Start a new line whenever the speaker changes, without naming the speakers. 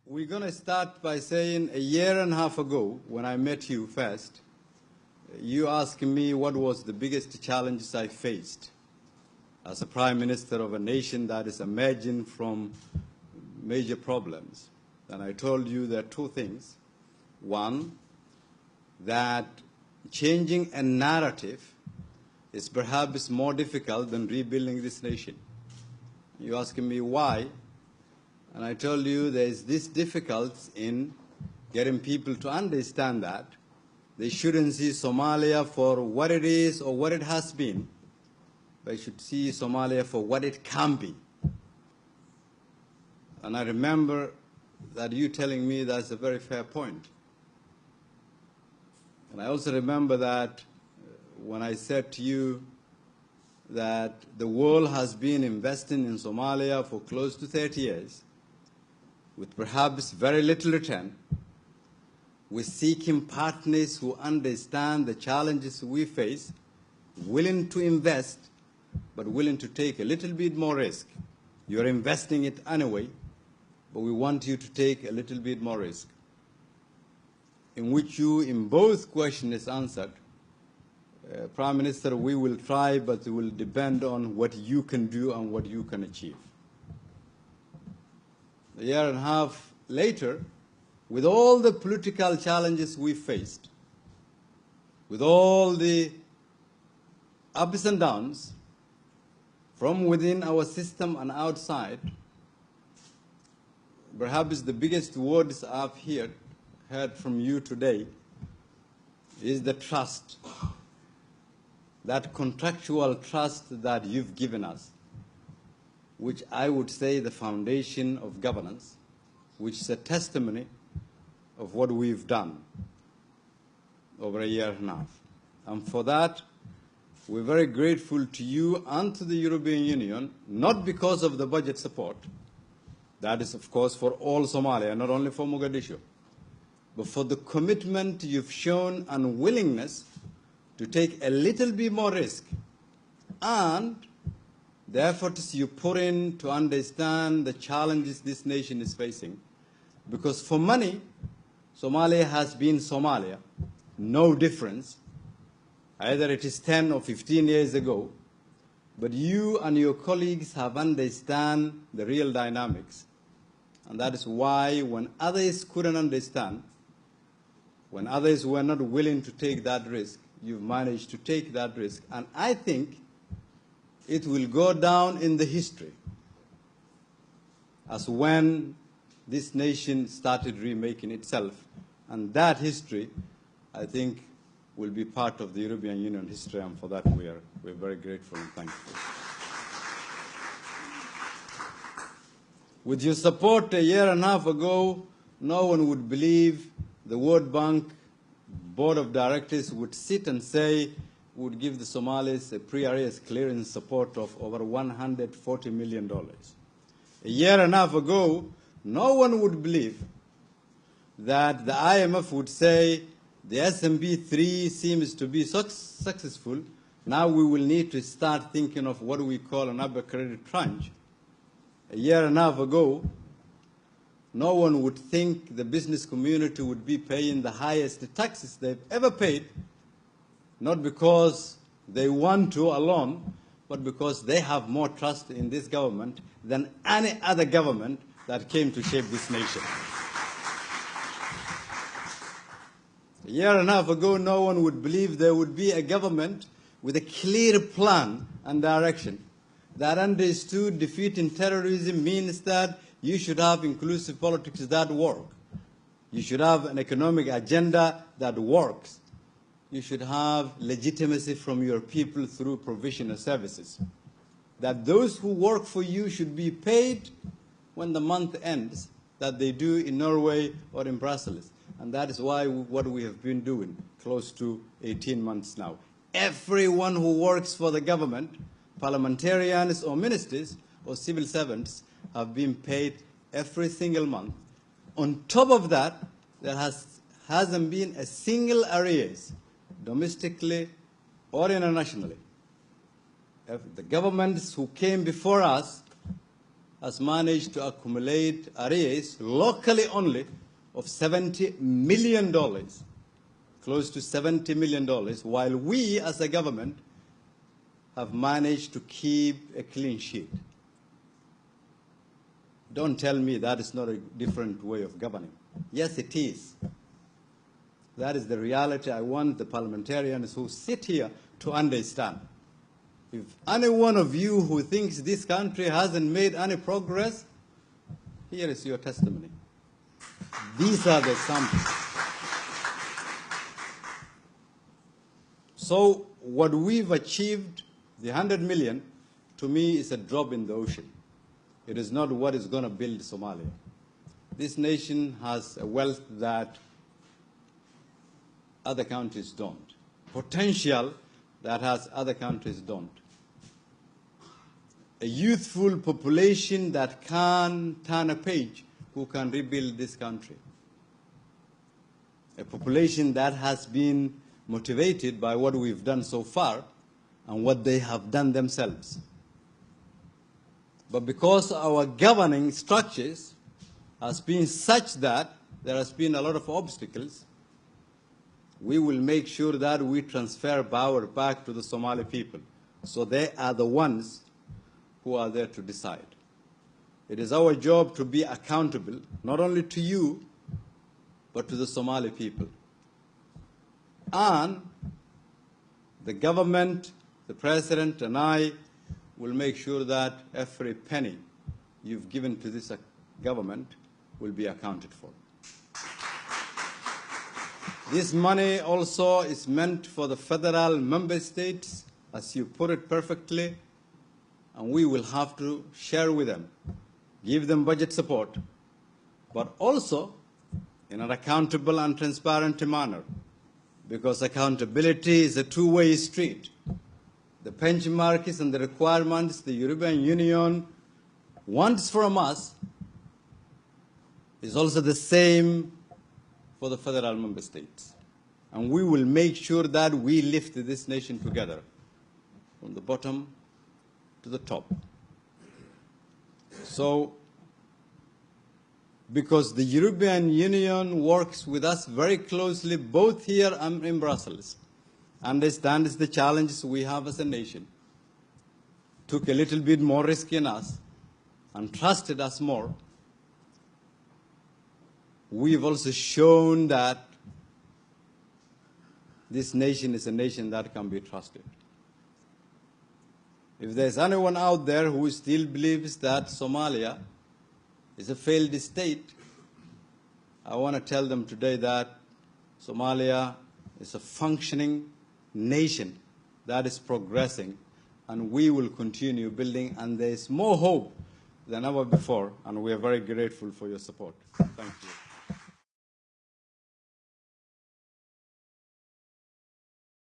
We're going to start by saying a year and a half ago, when I met you first, you asked me what was the biggest challenges I faced as a prime minister of a nation that is emerging from major problems. And I told you there are two things. One, that changing a narrative is perhaps more difficult than rebuilding this nation. You asking me why? And I told you there is this difficulty in getting people to understand that they shouldn't see Somalia for what it is or what it has been. They should see Somalia for what it can be. And I remember that you telling me that's a very fair point. And I also remember that when I said to you that the world has been investing in Somalia for close to 30 years, with perhaps very little return, we're seeking partners who understand the challenges we face, willing to invest, but willing to take a little bit more risk. You're investing it anyway, but we want you to take a little bit more risk. In which you, in both questions, answered, Prime Minister, we will try, but it will depend on what you can do and what you can achieve. A year and a half later, with all the political challenges we faced, with all the ups and downs from within our system and outside, perhaps the biggest words I've heard from you today is the trust, that contractual trust that you've given us, which I would say the foundation of governance, which is a testimony of what we've done over a year and a half. And for that, we're very grateful to you and to the European Union, not because of the budget support. That is, of course, for all Somalia, not only for Mogadishu, but for the commitment you've shown and willingness to take a little bit more risk, and the efforts you put in to understand the challenges this nation is facing. Because for many, Somalia has been Somalia, no difference. Either it is 10 or 15 years ago, but you and your colleagues have understand the real dynamics. And that is why when others couldn't understand, when others were not willing to take that risk, you've managed to take that risk. And I think it will go down in the history as when this nation started remaking itself. And that history, I think, will be part of the European Union history, and for that we're very grateful and thankful. With your support a year and a half ago, no one would believe the World Bank Board of Directors would sit and say, would give the Somalis a pre-arrest clearance support of over $140 million. A year and a half ago, no one would believe that the IMF would say the S&P 3 seems to be so successful, now we will need to start thinking of what we call an upper credit tranche. A year and a half ago, no one would think the business community would be paying the highest taxes they've ever paid, not because they want to alone, but because they have more trust in this government than any other government that came to shape this nation. A year and a half ago, no one would believe there would be a government with a clear plan and direction that understood defeating terrorism means that you should have inclusive politics that work. You should have an economic agenda that works. You should have legitimacy from your people through provisional services. That those who work for you should be paid when the month ends, that they do in Norway or in Brussels. And that is why what we have been doing close to 18 months now. Everyone who works for the government, parliamentarians or ministers or civil servants, have been paid every single month. On top of that, there hasn't been a single arrears, domestically or internationally. The governments who came before us has managed to accumulate arrears locally only of $70 million, close to $70 million, while we as a government have managed to keep a clean sheet. Don't tell me that is not a different way of governing. Yes, it is. That is the reality I want the parliamentarians who sit here to understand. If any one of you who thinks this country hasn't made any progress, here is your testimony. These are the samples. So what we've achieved, the 100 million, to me is a drop in the ocean. It is not what is going to build Somalia. This nation has a wealth that other countries don't. Potential that has other countries don't. A youthful population that can turn a page, who can rebuild this country. A population that has been motivated by what we've done so far and what they have done themselves. But because our governing structures has been such that there has been a lot of obstacles, we will make sure that we transfer power back to the Somali people. So they are the ones who are there to decide. It is our job to be accountable, not only to you, but to the Somali people. And the government, the president, and I will make sure that every penny you've given to this government will be accounted for. This money also is meant for the federal member states, as you put it perfectly, and we will have to share with them, give them budget support, but also in an accountable and transparent manner, because accountability is a two-way street. The benchmarks and the requirements the European Union wants from us is also the same for the federal member states. And we will make sure that we lift this nation together, from the bottom to the top. So, because the European Union works with us very closely, both here and in Brussels, understands the challenges we have as a nation, took a little bit more risk in us, and trusted us more, we've also shown that this nation is a nation that can be trusted. If there's anyone out there who still believes that Somalia is a failed state, I want to tell them today that Somalia is a functioning nation that is progressing, and we will continue building, and there is more hope than ever before, and we are very grateful for your support. Thank you.